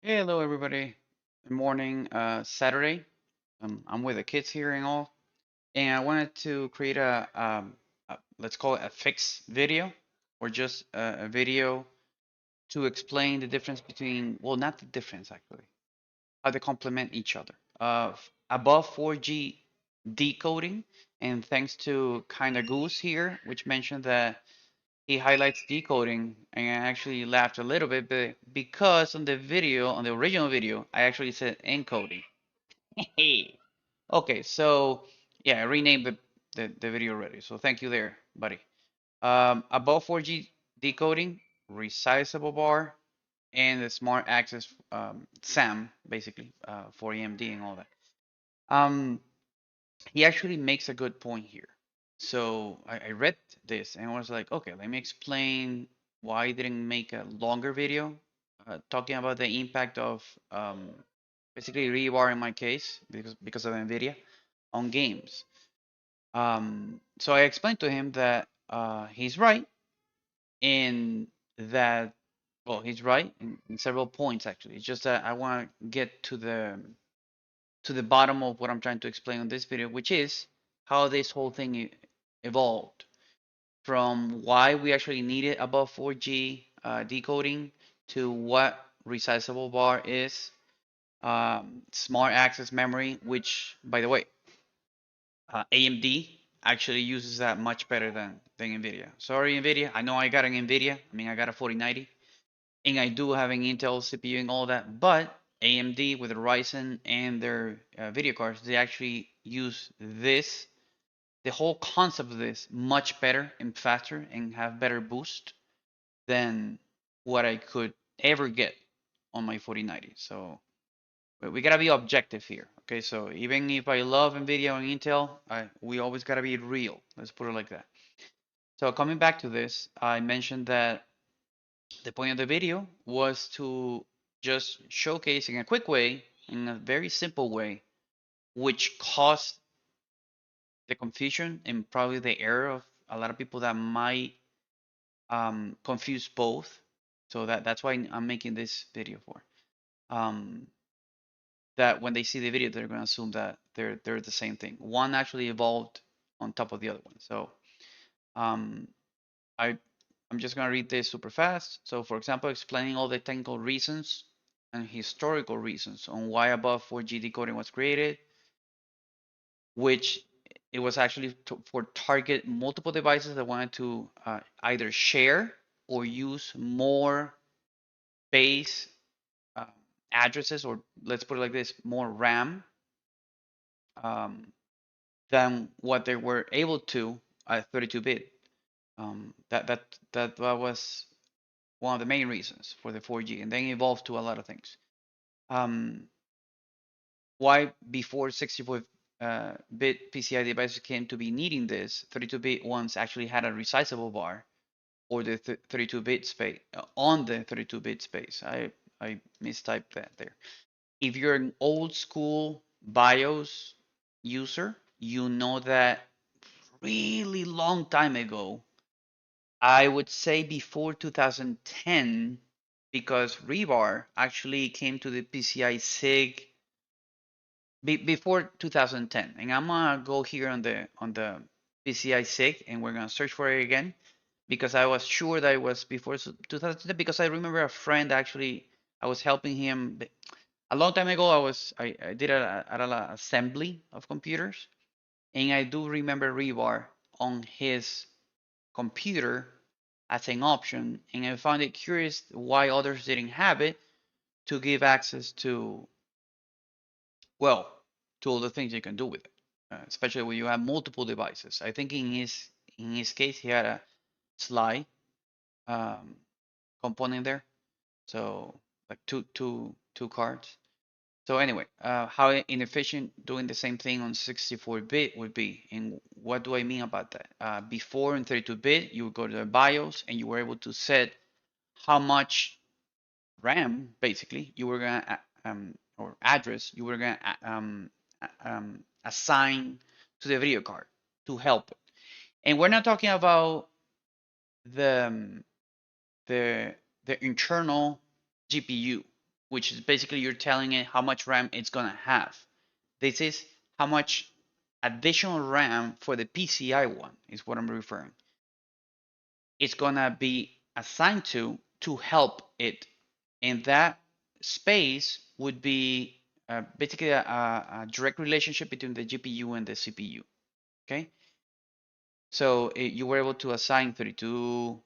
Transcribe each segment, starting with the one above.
Hello, everybody. Good morning, Saturday. I'm with the kids here and all, and I wanted to create let's call it a fix video, or just a video to explain the difference between, well, not the difference actually, how they complement each other. Above 4G decoding, and thanks to Kinda Goose here, which mentioned that he highlights decoding, and I actually laughed a little bit, but because on the video, on the original video, I actually said encoding. Hey. Okay, so yeah, I renamed the video already. So thank you there, buddy. Above 4G decoding, resizable bar, and the smart access SAM, basically, for AMD and all that. Um, he actually makes a good point here. So I read this and I was like, okay, let me explain why I didn't make a longer video talking about the impact of basically rebar in my case because of NVIDIA on games. So I explained to him that he's right in that, well, he's right in several points actually. It's just that I want to get to the bottom of what I'm trying to explain on this video, which is how this whole thing evolved from why we actually needed above 4G decoding to what resizable bar is, smart access memory, which, by the way, AMD actually uses that much better than NVIDIA. Sorry, NVIDIA. I know I got an NVIDIA. I mean, I got a 4090, and I do have an Intel CPU and all that, but AMD with the Ryzen and their video cards, they actually use this, the whole concept of this, much better and faster and have better boost than what I could ever get on my 4090. So we gotta be objective here. Okay, so even if I love NVIDIA and Intel, we always gotta be real. Let's put it like that. So coming back to this, I mentioned that the point of the video was to just showcase in a quick way, in a very simple way, which caused the confusion and probably the error of a lot of people that might confuse both. So that's why I'm making this video for. Um, that when they see the video, they're going to assume that they're the same thing. One actually evolved on top of the other one. So um, I I'm just going to read this super fast. So for example, explaining all the technical reasons and historical reasons on why above 4G decoding was created, which it was actually for target multiple devices that wanted to either share or use more base uh, addresses, or let's put it like this, more RAM um, than what they were able to at 32-bit. That was one of the main reasons for the 4G, and then evolved to a lot of things. Um, why before 64-bit PCI devices came to be needing this, 32-bit ones actually had a resizable bar, or the 32-bit space on the 32-bit space. I mistyped that there. If you're an old school BIOS user, you know that really long time ago, I would say before 2010, because rebar actually came to the PCI SIG before 2010. And I'm gonna go here on the PCI SIG, and we're gonna search for it again because I was sure that it was before 2010, because I remember a friend actually, I was helping him a long time ago. I did an assembly of computers, and I do remember rebar on his computer as an option, and I found it curious why others didn't have it, to give access to, well, to all the things you can do with it, especially when you have multiple devices. I think in his case he had a slide um, component there, so like two cards. So anyway, how inefficient doing the same thing on 64-bit would be, and what do I mean about that? Before in 32-bit, you would go to the BIOS and you were able to set how much RAM, basically, you were gonna or address you were gonna assign to the video card to help it. And we're not talking about the the internal GPU. which is basically you're telling it how much RAM it's gonna have. This is how much additional RAM for the PCI one is what I'm referring. It's gonna be assigned to help it, and that space would be basically a direct relationship between the GPU and the CPU. Okay, so you were able to assign 32,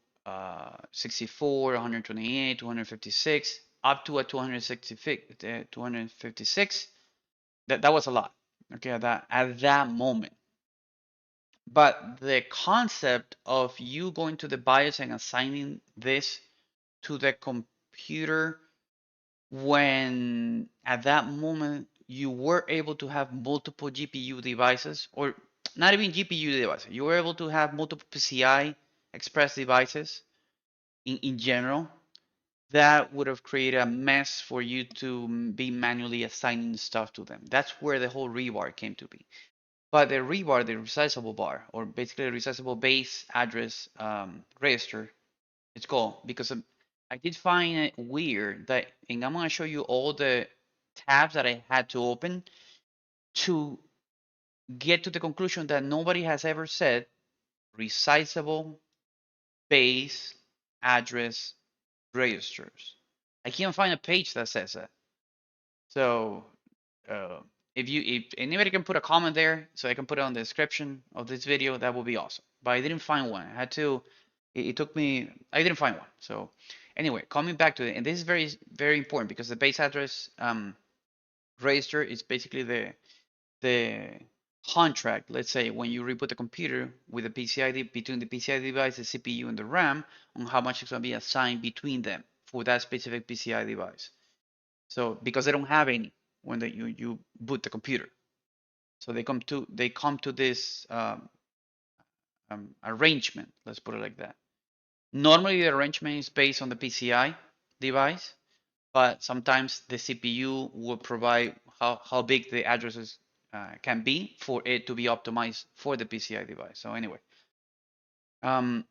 64, 128, 256, up to a 256. That was a lot. Okay, at that moment. But the concept of you going to the BIOS and assigning this to the computer when at that moment you were able to have multiple GPU devices, or not even GPU devices, you were able to have multiple PCI Express devices in general, that would have created a mess for you to be manually assigning stuff to them. That's where the whole rebar came to be. But the rebar, the resizable bar, or basically a resizable base address register, it's called, because I did find it weird that, and I'm gonna show you all the tabs that I had to open to get to the conclusion that nobody has ever said resizable base address registers. I can't find a page that says that. So uh, if anybody can put a comment there so I can put it on the description of this video, that would be awesome. But I didn't find one. I had to. It took me. I didn't find one. So anyway, coming back to it, and this is very very important because the base address register is basically the contract. Let's say when you reboot the computer with the PCI between the PCI device, the CPU, and the RAM on how much is going to be assigned between them for that specific PCI device. So because they don't have any when you boot the computer, so they come to this arrangement. Let's put it like that. Normally, the arrangement is based on the PCI device, but sometimes the CPU will provide how big the addresses can be for it to be optimized for the PCI device. So anyway, um,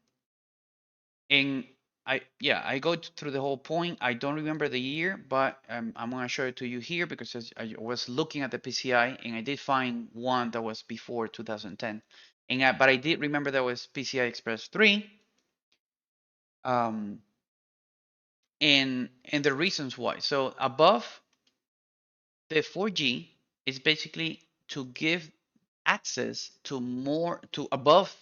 and I go through the whole point. I don't remember the year, but I'm gonna show it to you here because I was looking at the PCI and I did find one that was before 2010, but I did remember there was PCI Express 3, um, and the reasons why. So above the 4G is basically to give access to above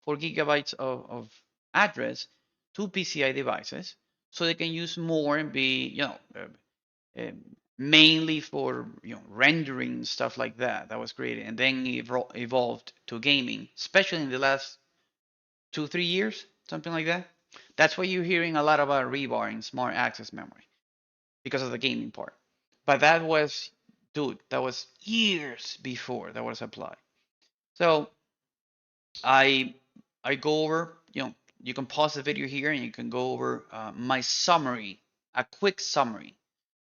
4 gigabytes of address to PCI devices, so they can use more and be, uh, mainly for rendering stuff like that. That was created and then evolved to gaming, especially in the last 2-3 years, something like that. That's why you're hearing a lot about rebar and smart access memory because of the gaming part. But that was, dude, that was years before that was applied. So I I go over, you can pause the video here and you can go over my summary, a quick summary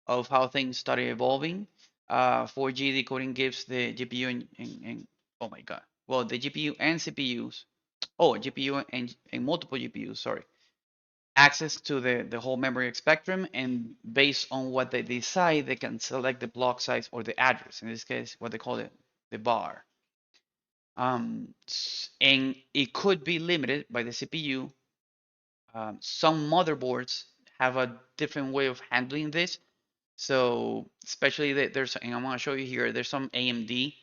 of how things started evolving. 4G decoding gives the GPU and oh my god, well, the GPU and CPUs, GPU and multiple GPUs, sorry, access to the whole memory spectrum, and based on what they decide, they can select the block size or the address. In this case, what they call it, the bar. And it could be limited by the CPU. Some motherboards have a different way of handling this. So especially there's, and I'm gonna show you here, there's some AMD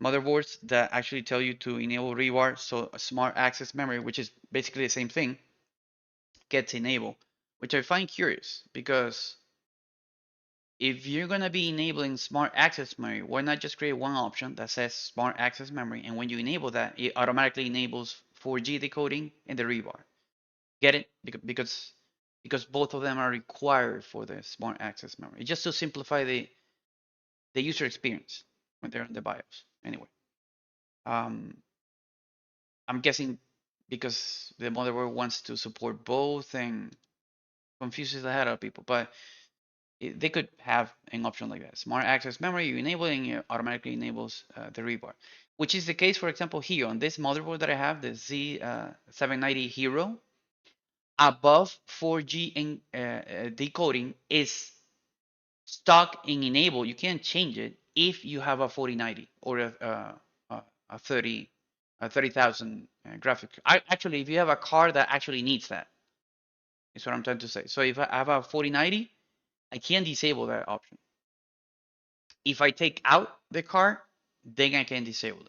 motherboards that actually tell you to enable rebar, so a smart access memory, which is basically the same thing, gets enabled, which I find curious because if you're gonna be enabling smart access memory, why not just create one option that says smart access memory, and when you enable that, it automatically enables 4G decoding and the rebar. Get it? Because both of them are required for the smart access memory, just to simplify the user experience when they're in the BIOS. Anyway, um, I'm guessing because the motherboard wants to support both and confuses the head out of people, but they could have an option like that. Smart access memory, you enable it and it automatically enables the rebar, which is the case, for example, here on this motherboard that I have, the Z790 Hero, above 4G and decoding is stock in enable. You can't change it if you have a 4090 or a 30,000 graphic. Actually, if you have a car that actually needs that, is what I'm trying to say. So if I have a 4090, I can disable that option. If I take out the car, then I can disable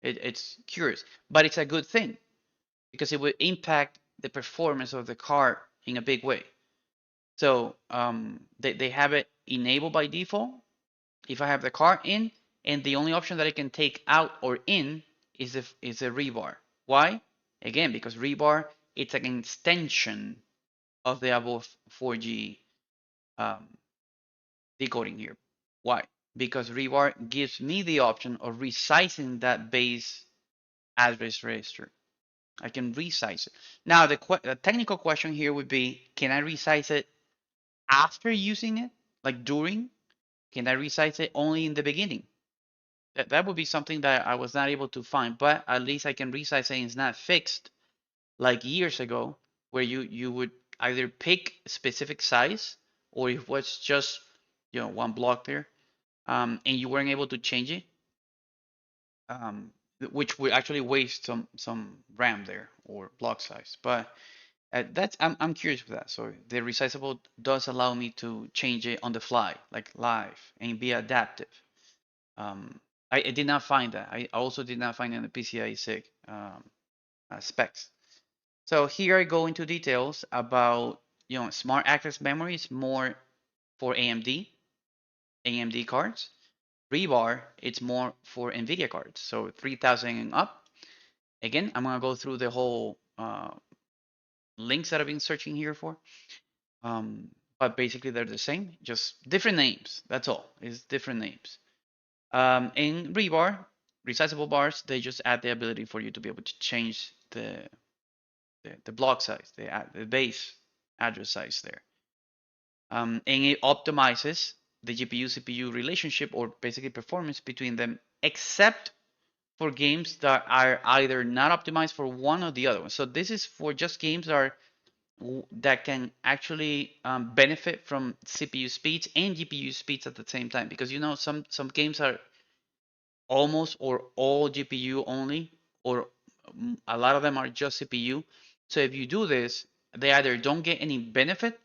it. It's curious, but it's a good thing because it would impact the performance of the car in a big way. So they have it enabled by default if I have the car in, and the only option that I can take out or in is a rebar. Why? Again, because rebar, it's an extension of the above 4G um, decoding here. Why? Because rebar gives me the option of resizing that base address register. I can resize it. Now, the technical question here would be, can I resize it after using it? Like during? Can I resize it only in the beginning? That would be something that I was not able to find, but at least I can resize it and it's not fixed like years ago, where you would either pick a specific size or if it was just one block there, and you weren't able to change it, um, which would actually waste some RAM there or block size. But that's I'm curious with that. So the resizable does allow me to change it on the fly, like live, and be adaptive. Um, I did not find that. I also did not find it in the PCI SIG specs. So here I go into details about smart access memory is more for AMD cards. Rebar it's more for NVIDIA cards. So 3000 and up. Again, I'm gonna go through the whole links that I've been searching here for. But basically they're the same, just different names. That's all. It's different names. In rebar, resizable bars, they just add the ability for you to be able to change the block size, the base address size there. And it optimizes the GPU CPU relationship or basically performance between them, except for games that are either not optimized for one or the other one. So this is for just games that can actually benefit from CPU speeds and GPU speeds at the same time, because some games are almost or all GPU only, or a lot of them are just CPU. So if you do this, they either don't get any benefit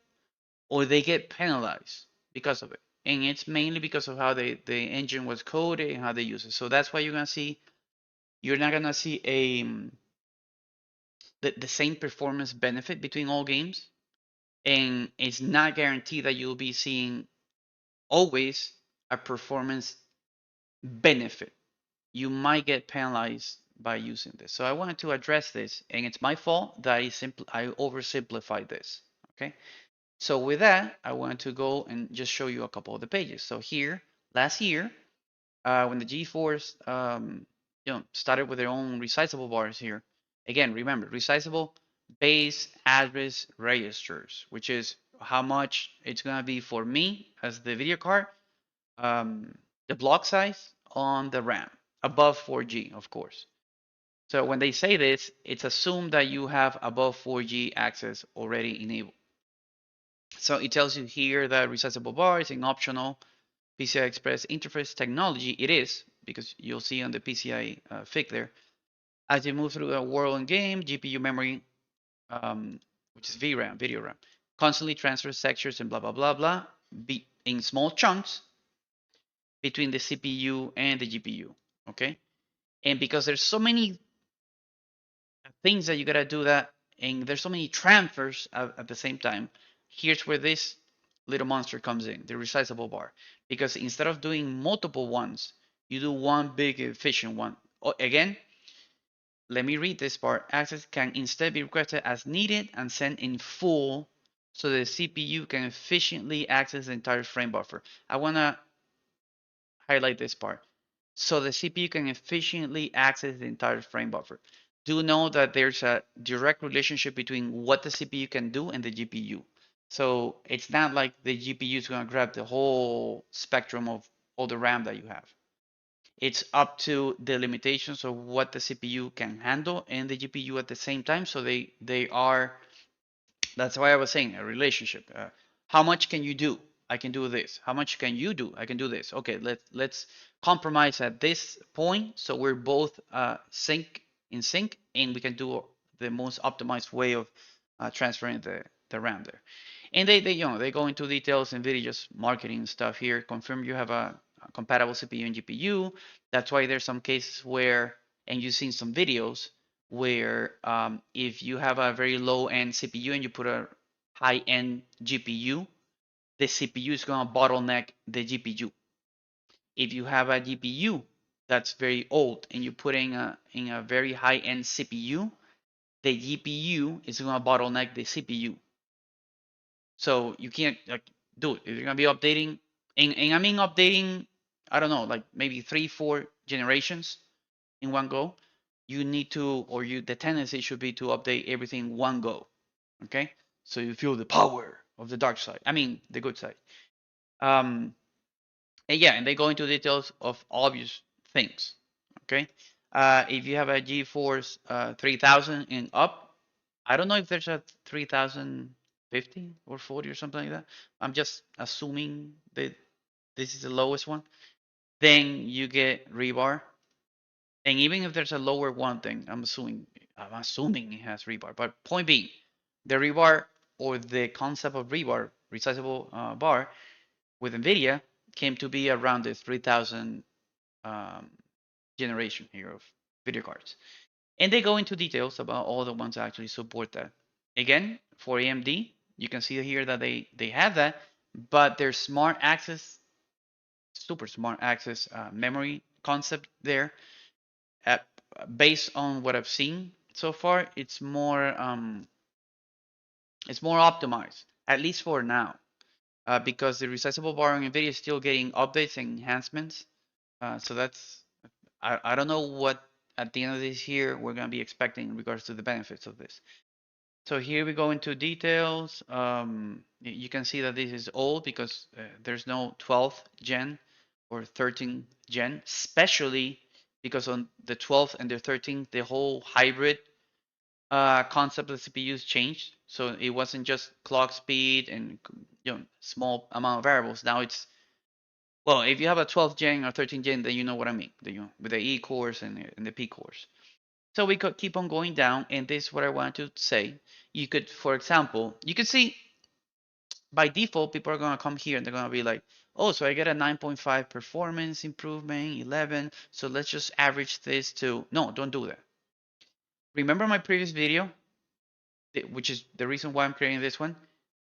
or they get penalized because of it. And it's mainly because of how the engine was coded and how they use it. So that's why you're not gonna see the same performance benefit between all games, and it's not guaranteed that you'll be seeing always a performance benefit. You might get penalized by using this. So I wanted to address this, and it's my fault that I oversimplified this. Okay. So with that, I wanted to go and just show you a couple of the pages. So here, last year, when the GeForce, started with their own resizable bars here. Again, remember, resizable base address registers, which is how much it's gonna be for me as the video card, the block size on the RAM, above 4G, of course. So when they say this, it's assumed that you have above 4G access already enabled. So it tells you here that resizable bar is an optional PCI Express interface technology. It is, because you'll see on the PCI FIC there. As you move through the world and game, GPU memory, which is VRAM, video RAM, constantly transfers sectors and blah, blah, blah, blah, in small chunks between the CPU and the GPU, okay? And because there's so many things that you gotta do that, and there's so many transfers at the same time, here's where this little monster comes in, the resizable bar. Because instead of doing multiple ones, you do one big efficient one. Again, let me read this part. Access can instead be requested as needed and sent in full, so the CPU can efficiently access the entire frame buffer. I wanna highlight this part. So the CPU can efficiently access the entire frame buffer. Do know that there's a direct relationship between what the CPU can do and the GPU. So it's not like the GPU is going to grab the whole spectrum of all the RAM that you have. It's up to the limitations of what the CPU can handle and the GPU at the same time. So they are, that's why I was saying a relationship. How much can you do? I can do this. How much can you do? I can do this. Okay, let's compromise at this point so we're both sync, and we can do the most optimized way of transferring the RAM there. And they go into details. NVIDIA just marketing stuff here. Confirm you have a compatible CPU and GPU. That's why there's some cases where, and you've seen some videos where if you have a very low end CPU and you put a high end GPU, the CPU is going to bottleneck the GPU. If you have a GPU that's very old and you put in a very high end CPU, the GPU is going to bottleneck the CPU. So you can't do it. If you're going to be updating, and I mean updating, I don't know, like maybe 3-4 generations in one go, you need to, or the tendency should be to update everything one go. Okay, so you feel the power of the dark side. I mean the good side. And yeah, and they go into details of obvious things. Okay, if you have a GeForce 3000 and up, I don't know if there's a 3050 or 40 or something like that. I'm just assuming that this is the lowest one. Then you get rebar. And even if there's a lower one thing, I'm assuming it has rebar. But point being, the rebar or the concept of rebar, resizable bar with NVIDIA came to be around the 3000 generation here of video cards. And they go into details about all the ones that actually support that. Again, for AMD, you can see here that they have that, but their smart access, super smart access memory concept there, at, based on what I've seen so far, it's more optimized, at least for now, because the resizable bar on NVIDIA is still getting updates and enhancements. So that's, I don't know what at the end of this year we're going to be expecting in regards to the benefits of this. So here we go into details. You can see that this is old because there's no 12th gen or 13th gen, especially because on the 12th and the 13th, the whole hybrid concept of the CPUs changed. So it wasn't just clock speed and small amount of variables. Now it's, well, if you have a 12th gen or 13th gen, then you know what I mean. With the E cores and the P cores. So we could keep on going down, and this is what I want to say. You could, for example, you could see by default, people are going to come here and they're going to be like, oh, so I get a 9.5 performance improvement, 11. So let's just average this to, no, don't do that. Remember my previous video, which is the reason why I'm creating this one.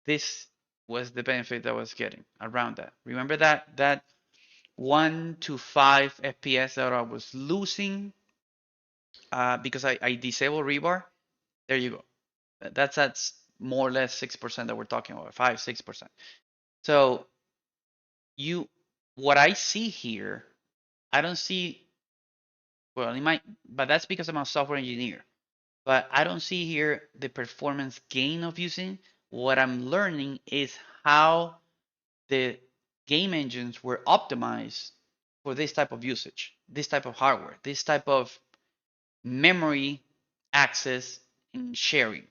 This was the benefit that I was getting around that. Remember that 1 to 5 FPS that I was losing because I disabled rebar. There you go. That's more or less 6% that we're talking about, 5-6%. So what I see here, I don't see, well, it might, but that's because I'm a software engineer. But I don't see here the performance gain of using. What I'm learning is how the game engines were optimized for this type of usage, this type of hardware, this type of memory access and sharing.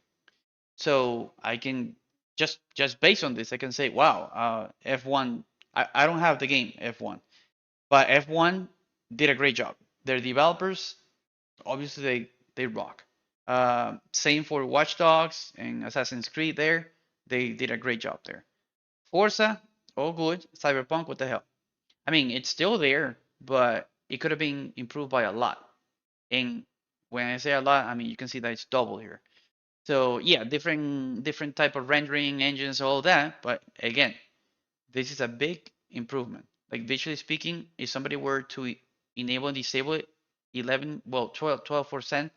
So I can just based on this, I can say, wow, F1. I don't have the game F1, but F1 did a great job. Their developers, obviously, they rock. Same for Watch Dogs and Assassin's Creed. There, they did a great job there. Forza, all good. Cyberpunk, what the hell? I mean, it's still there, but it could have been improved by a lot. And when I say a lot, I mean you can see that it's double here. So yeah, different type of rendering engines, all that. But again, this is a big improvement. Like visually speaking, if somebody were to enable and disable it, 12%,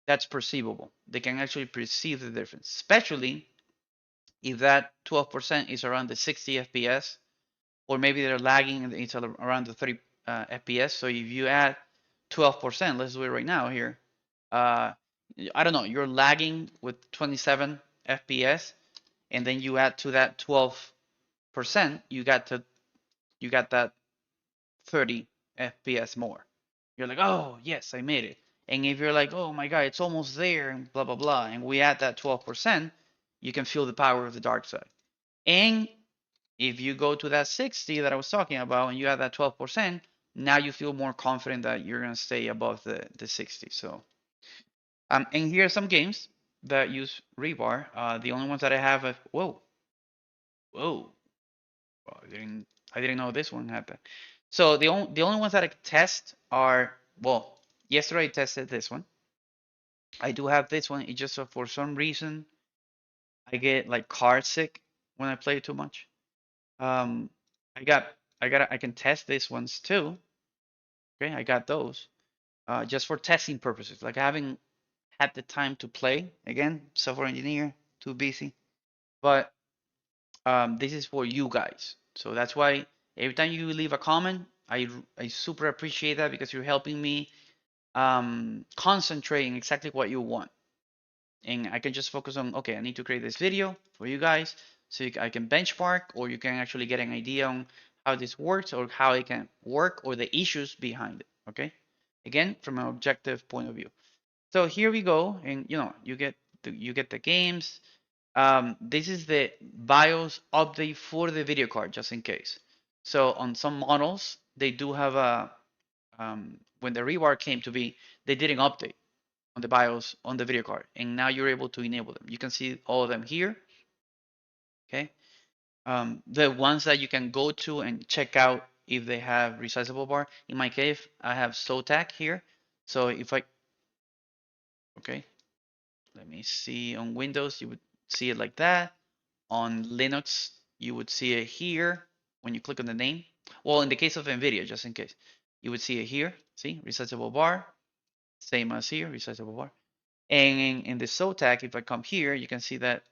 that's perceivable. They can actually perceive the difference, especially if that 12% is around the 60 FPS, or maybe they're lagging and it's around the 30 FPS. So if you add 12%, let's do it right now here. I don't know, you're lagging with 27 FPS, and then you add to that 12%, you got that 30 FPS more. You're like, oh yes, I made it. And if you're like, oh my god, it's almost there, and blah blah blah, and we add that 12%, you can feel the power of the dark side. And If you go to that 60 that I was talking about and you have that 12%, now you feel more confident that you're gonna stay above the 60. So and here are some games that use rebar. The only ones that I have whoa, I didn't know this one happened. So the only ones that I could test are, well, yesterday I tested this one. I do have this one. It just for some reason I get like car sick when I play too much. Um, I got I can test these ones too. Okay, I got those. Just for testing purposes. Like I haven't had the time to play again. Software engineer, too busy. But this is for you guys. So that's why every time you leave a comment, I super appreciate that because you're helping me concentrate in exactly what you want. And I can just focus on, okay, I need to create this video for you guys so I can benchmark, or you can actually get an idea on how this works or how it can work or the issues behind it. Okay. Again, from an objective point of view. So here we go, and you get the games. This is the BIOS update for the video card, just in case. So on some models, they do have a when the rebar came to be, they did an update on the BIOS on the video card, and now you're able to enable them. You can see all of them here. Okay, the ones that you can go to and check out if they have resizable bar. In my case, I have Zotac here. So if I okay, let me see, on Windows, you would see it like that. On Linux, you would see it here when you click on the name. Well, in the case of NVIDIA, just in case, you would see it here. See, resizable bar, same as here, resizable bar. And in the Zotac, if I come here, you can see that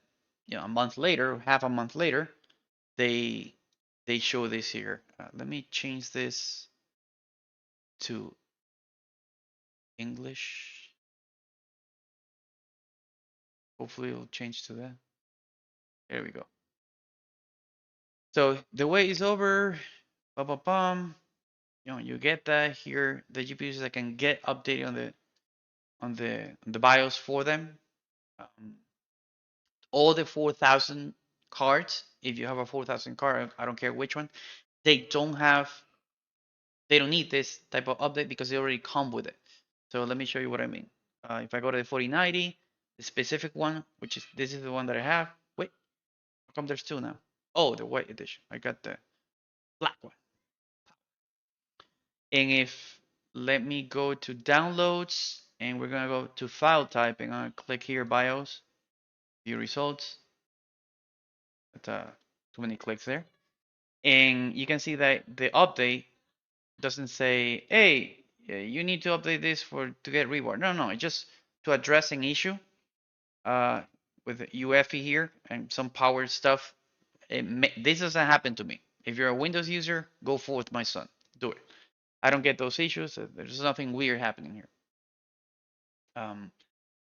a month later, half a month later, they show this here. Let me change this to English. Hopefully, it'll change to that. There we go. So the wait is over. Bum, bum, bum. You get that here. The GPUs that can get updated on the BIOS for them. Um, all the 4,000 cards, if you have a 4,000 card, I don't care which one, they don't have, they don't need this type of update because they already come with it. So let me show you what I mean. If I go to the 4090, the specific one, which is this is the one that I have. Wait, how come there's two now? Oh, the white edition. I got the black one. And if let me go to downloads, and we're gonna go to file type, and I'm gonna click here BIOS, view results. That's too many clicks there. And you can see that the update doesn't say, hey, you need to update this to get reward. No, no, it's just to address an issue with UEFI here and some power stuff. This doesn't happen to me. If you're a Windows user, go forth, my son. Do it. I don't get those issues. There's nothing weird happening here.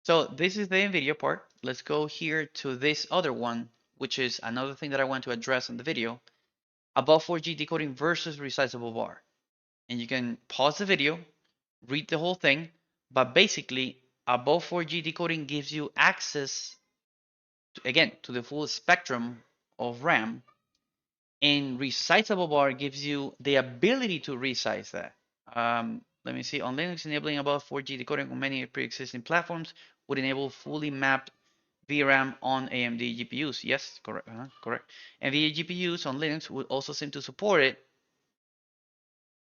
So this is the NVIDIA part. Let's go here to this other one, which is another thing that I want to address in the video, above 4G decoding versus resizable bar. And you can pause the video, read the whole thing, but basically above 4G decoding gives you access again to the full spectrum of RAM, and resizable bar gives you the ability to resize that. Let me see. On Linux, enabling above 4G decoding on many pre-existing platforms would enable fully mapped VRAM on AMD GPUs. Yes, correct. Correct. And the GPUs on Linux would also seem to support it.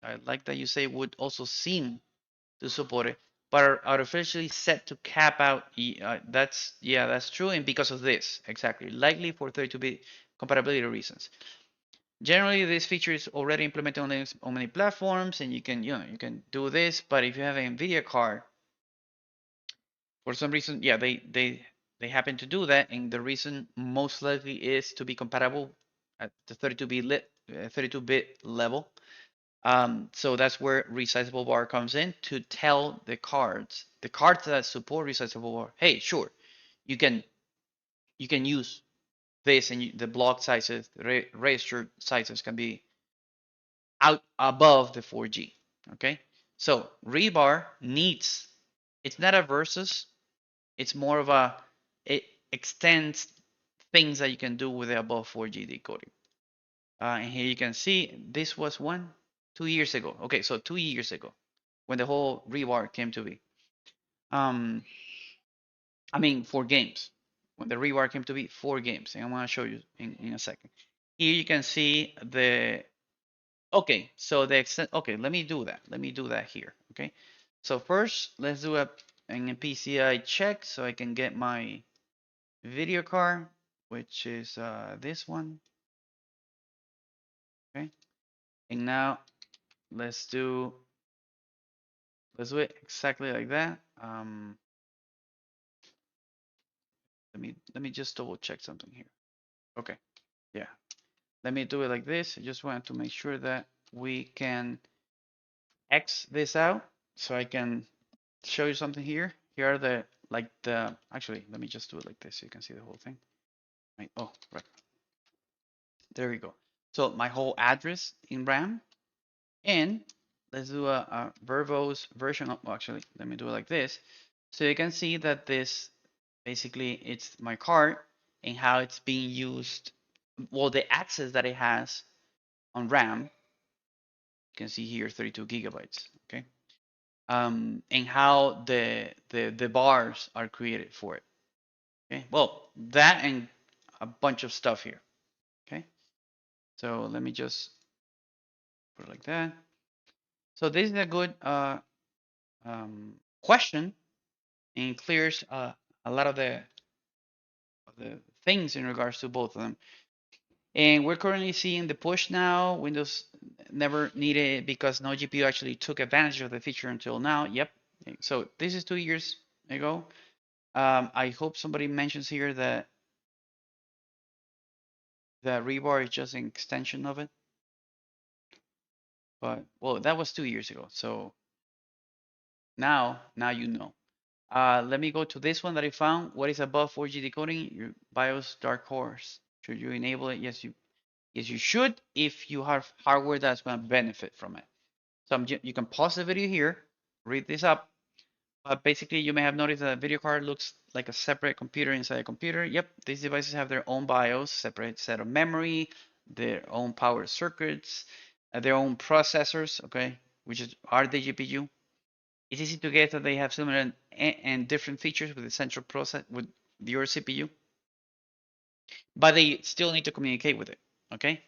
I like that you say would also seem to support it, but are artificially set to cap out. That's true, and because of this, exactly, likely for 32-bit compatibility reasons. Generally, this feature is already implemented on Linux on many platforms, and you can do this. But if you have an NVIDIA card, for some reason, yeah, they happen to do that, and the reason most likely is to be compatible at the 32-bit level. So that's where resizable bar comes in to tell the cards that support resizable bar, hey, sure, you can use this, and the block sizes, the register sizes can be out above the 4G. Okay, so rebar needs, it's not a versus, it's more of it extends things that you can do with the above 4G decoding. And here you can see this was 2 years ago. Okay, so 2 years ago when the whole rebar came to be. Um, I mean, for games. When the rebar came to be, 4 games. And I'm going to show you in a second. Here you can see the, okay, so the extent, okay, let me do that. Let me do that here, okay? So first, let's do an PCI check so I can get my video card, which is this one, okay? And now let's do it exactly like that. Let me just double check something here. Okay, yeah. Let me do it like this. I just wanted to make sure that we can X this out so I can show you something here. Here are the, actually, let me just do it like this so you can see the whole thing. Right. Oh, right. There we go. So my whole address in RAM, and let's do a verbose version of, well, actually, let me do it like this. So you can see that this, basically, it's my card and how it's being used. Well, the access that it has on RAM, you can see here 32 gigabytes, okay? And how the bars are created for it. Okay, well, that and a bunch of stuff here. Okay, so let me just put it like that. So this is a good question and clears a lot of the things in regards to both of them. And we're currently seeing the push now. Windows never needed it because no GPU actually took advantage of the feature until now. Yep. So this is 2 years ago. I hope somebody mentions here that the rebar is just an extension of it. But well, that was 2 years ago. So now you know. Let me go to this one that I found. What is above 4G decoding? Your BIOS dark horse. Should you enable it? Yes you should if you have hardware that's going to benefit from it. So you can pause the video here, read this up. But basically, you may have noticed that a video card looks like a separate computer inside a computer. Yep, these devices have their own BIOS, separate set of memory, their own power circuits, their own processors, okay, which are the GPU. It's easy to get that they have similar and different features with the central process with your CPU, but they still need to communicate with it, okay?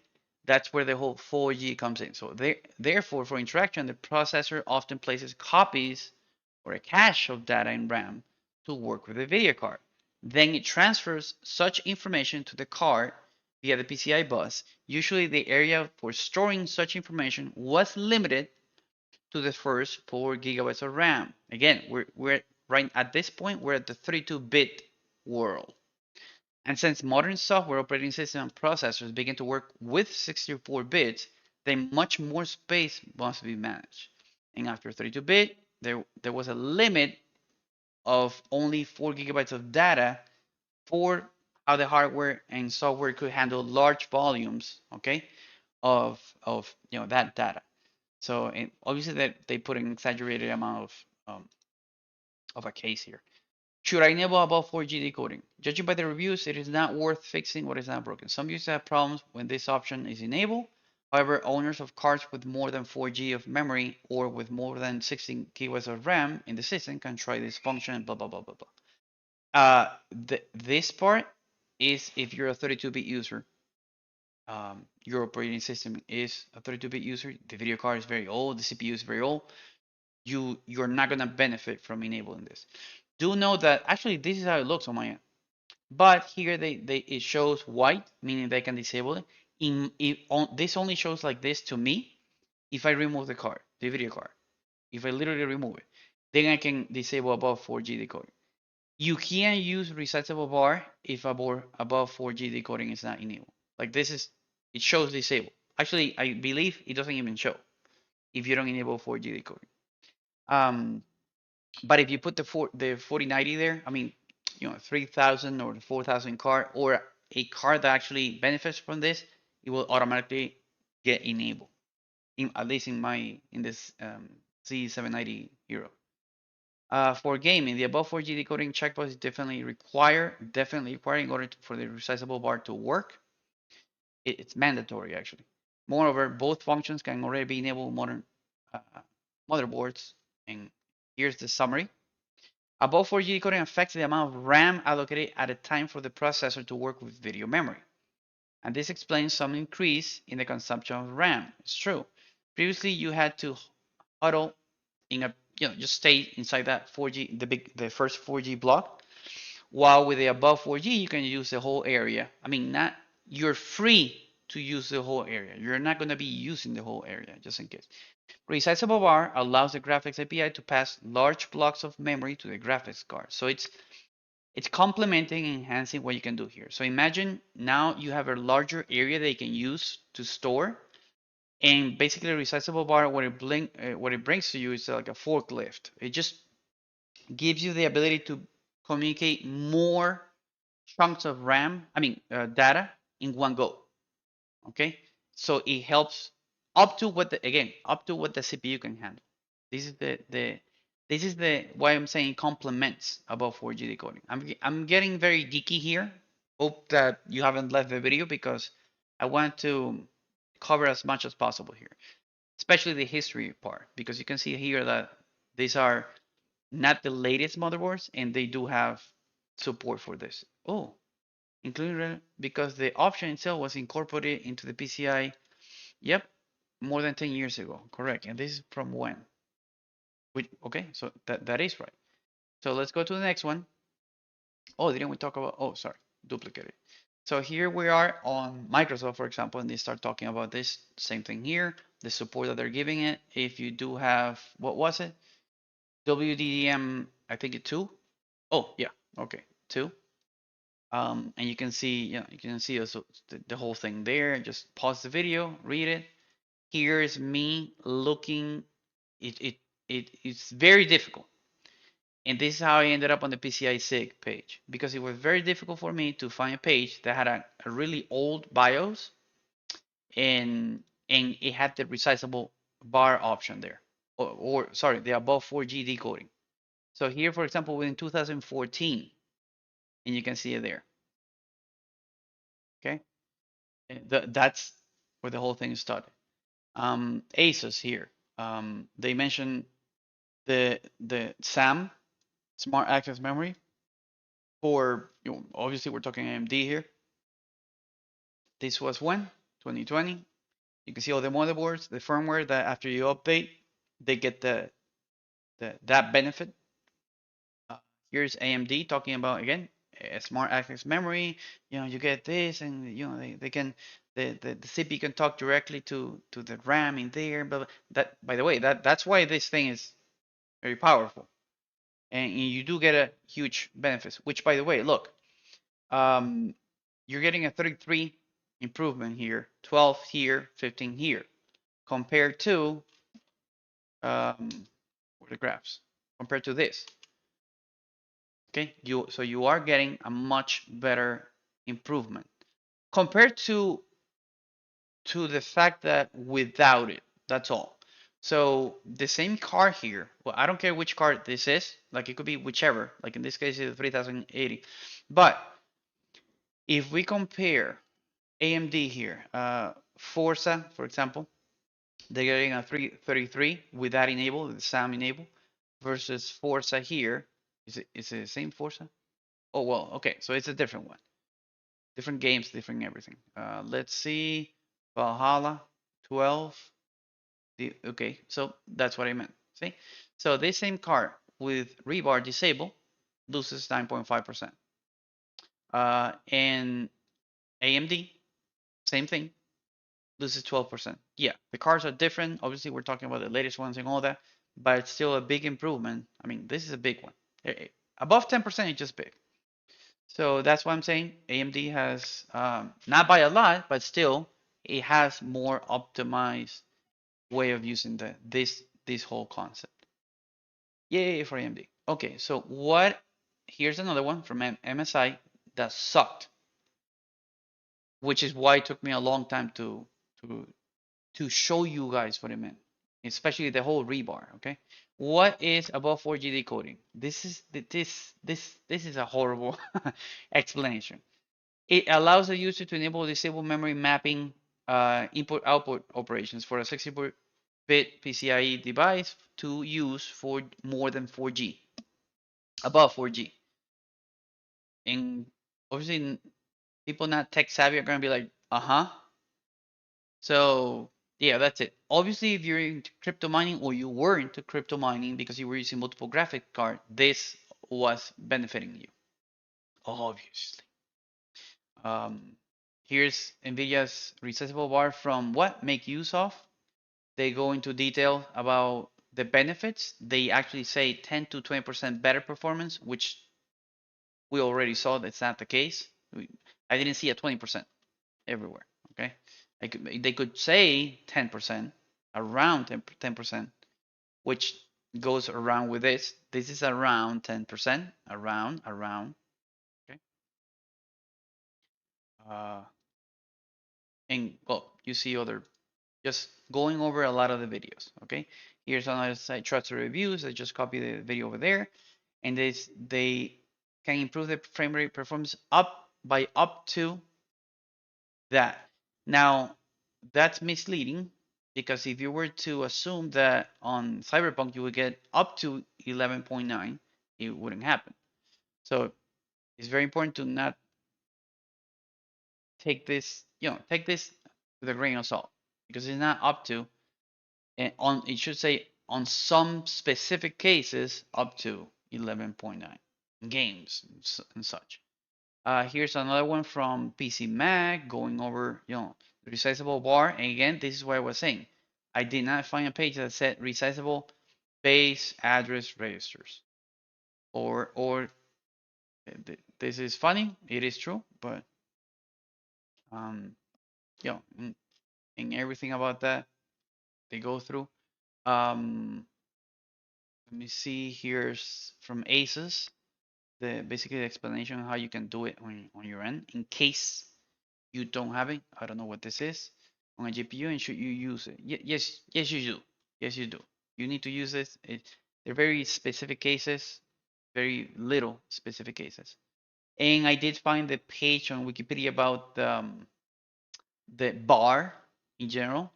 That's where the whole 4G comes in. So therefore, for interaction, the processor often places copies or a cache of data in RAM to work with the video card. Then it transfers such information to the card via the PCI bus. Usually the area for storing such information was limited to the first 4 gigabytes of RAM. Again, we're right at this point, we're at the 32-bit world. And since modern software operating system and processors begin to work with 64 bits, then much more space must be managed. And after 32-bit, there was a limit of only 4 gigabytes of data for how the hardware and software could handle large volumes, okay, of that data. So obviously that they put an exaggerated amount of a case here. Should I enable above 4G decoding? Judging by the reviews, it is not worth fixing what is not broken. Some users have problems when this option is enabled. However, owners of cards with more than 4G of memory or with more than 16 gigabytes of RAM in the system can try this function and blah, blah, blah, blah, blah. This part is if you're a 32-bit user. Your operating system is a 32-bit user. The video card is very old. The CPU is very old. You're not gonna benefit from enabling this. Do know that actually this is how it looks on my end. But here it shows white, meaning they can disable it. This only shows like this to me if I remove the card, the video card. If I literally remove it, then I can disable above 4G decoding. You can use resizable bar if above 4G decoding is not enabled. Like this is, it shows disabled. Actually, I believe it doesn't even show if you don't enable 4G decoding. But if you put the 4090 there, I mean, 3000 or the 4000 card or a card that actually benefits from this, it will automatically get enabled. At least in this Z790 Hero. For gaming, the above 4G decoding checkbox is definitely required in order for the resizable bar to work. It's mandatory actually. Moreover, both functions can already be enabled in modern uh, motherboards. And here's the summary. Above 4G decoding affects the amount of RAM allocated at a time for the processor to work with video memory. And this explains some increase in the consumption of RAM. It's true. Previously, you had to huddle in a, just stay inside that 4G, the first 4G block. While with the above 4G, you can use the whole area. I mean, not you're free to use the whole area. You're not going to be using the whole area, just in case. Resizable bar allows the graphics API to pass large blocks of memory to the graphics card. So it's complementing and enhancing what you can do here. So imagine now you have a larger area that you can use to store. And basically, a resizable bar, what it brings to you is like a forklift. It just gives you the ability to communicate more chunks of RAM, data in one go. Okay, so it helps up to what the CPU can handle. This is the why I'm saying complements above 4G decoding. I'm getting very geeky here. Hope that you haven't left the video because I want to cover as much as possible here, especially the history part, because you can see here that these are not the latest motherboards and they do have support for this. Oh, including because the option itself was incorporated into the PCI. Yep, more than 10 years ago. Correct. And this is from when? Okay, so that is right. So let's go to the next one. Oh, didn't we talk about? Oh, sorry, duplicated. So here we are on Microsoft, for example, and they start talking about this same thing here, the support that they're giving it. If you do have, what was it? WDM, I think it 2. Oh, yeah, okay, 2. And you can see, you can see also the whole thing there. Just pause the video, read it. Here is me looking. It's very difficult. And this is how I ended up on the PCI SIG page because it was very difficult for me to find a page that had a really old BIOS and it had the resizable bar option there, or sorry, the above 4G decoding. So here, for example, in 2014, and you can see it there. Okay, that's where the whole thing started. Asus here. They mentioned the SAM, Smart Access Memory, for obviously we're talking AMD here. This was when 2020. You can see all the motherboards, the firmware that after you update, they get that benefit. Here's AMD talking about again smart access memory. You get this, and they can the CPU can talk directly to the RAM in there. But that, by the way, that's why this thing is very powerful, and you do get a huge benefits. Which, by the way, look, you're getting a 33 improvement here, 12 here, 15 here, compared to where the graphs compared to this. Okay, so you are getting a much better improvement compared to the fact that without it, that's all. So the same card here, well, I don't care which card this is, like it could be whichever, like in this case it's 3080. But if we compare AMD here, Forza, for example, they're getting a 333 with that enabled, the SAM enabled, versus Forza here. Is it the same Forza? Oh, well, okay, so it's a different one. Different games, different everything. Let's see, Valhalla 12. Okay, so that's what I meant. See, so this same card with rebar disable loses 9.5%. And AMD, same thing, loses 12%. Yeah, the cards are different. Obviously, we're talking about the latest ones and all that, but it's still a big improvement. I mean, this is a big one. Above 10% is just big. So that's what I'm saying. AMD has, not by a lot, but still, it has more optimized way of using this whole concept. Yay for AMD. Okay, so here's another one from MSI that sucked, which is why it took me a long time to show you guys what it meant, especially the whole rebar. Okay, what is above 4G decoding? This is a horrible explanation. It allows the user to enable disable memory mapping input-output operations for a 64-bit PCIe device to use for more than 4G, above 4G. And obviously, people not tech savvy are going to be like, uh-huh. So yeah, that's it. Obviously, if you're into crypto mining or you were into crypto mining because you were using multiple graphic card, this was benefiting you, obviously. Here's NVIDIA's resizable bar from what make use of. They go into detail about the benefits. They actually say 10 to 20% better performance, which we already saw that's not the case. I didn't see a 20% everywhere. Okay, they could say 10%, around 10%, which goes around with this. This is around 10%, around. Okay, and well, you see other, just going over a lot of the videos. Okay, here's another site, trusted reviews. I just copy the video over there, and they can improve the frame rate performance up to that. Now, that's misleading because if you were to assume that on Cyberpunk you would get up to 11.9, it wouldn't happen. So it's very important to not take this with a grain of salt because it's not up to, and on it should say on some specific cases up to 11.9 games and such. Here's another one from PC Mag going over, the resizable bar. And again, this is what I was saying. I did not find a page that said resizable base address registers. Or this is funny. It is true, but you know, in everything about that they go through. Let me see. Here's from Asus. Basically the explanation on how you can do it on your end in case you don't have it. I don't know what this is on a GPU, and should you use it? Yes, you do. Yes, you do. You need to use this. They're very specific cases, very little specific cases. And I did find the page on Wikipedia about the bar in general.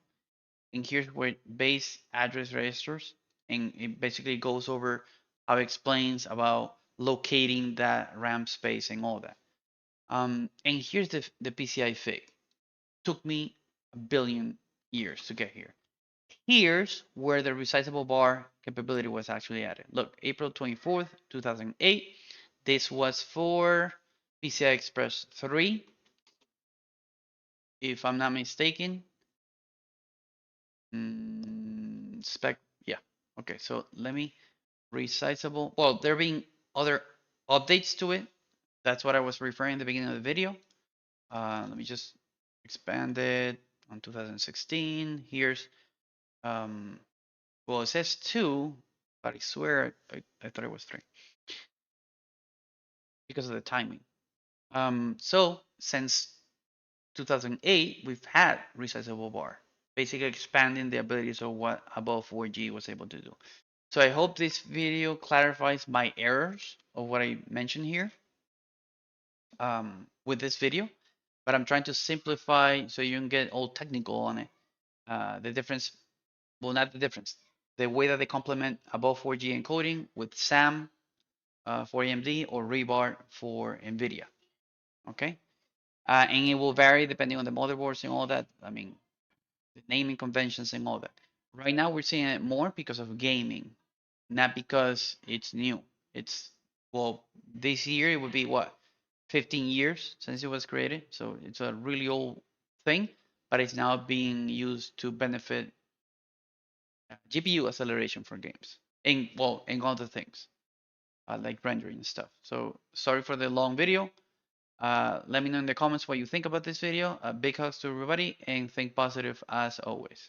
And here's where base address registers, and it basically goes over how it explains about locating that RAM space and all that. And here's the PCI fig. Took me a billion years to get here. Here's where the resizable bar capability was actually added. Look, April 24th, 2008. This was for PCI Express 3, if I'm not mistaken. Spec, yeah. Okay, so let me resizable. Well, there being other updates to it. That's what I was referring at the beginning of the video. Let me just expand it on 2016. Here's well, it says 2, but I swear I thought it was 3 because of the timing. So since 2008, we've had resizable bar, basically expanding the abilities of what above 4G was able to do. So I hope this video clarifies my errors of what I mentioned here with this video, but I'm trying to simplify so you can get all technical on it. The difference, well, not the difference, the way that they complement above 4G encoding with SAM for AMD or REBAR for NVIDIA. Okay, and it will vary depending on the motherboards and all that. I mean, the naming conventions and all that. Right now, we're seeing it more because of gaming, not because it's new. It's, well, this year it would be what, 15 years since it was created. So it's a really old thing, but it's now being used to benefit GPU acceleration for games and, well, and other things like rendering and stuff. So sorry for the long video. Let me know in the comments what you think about this video. Big hugs to everybody and think positive as always.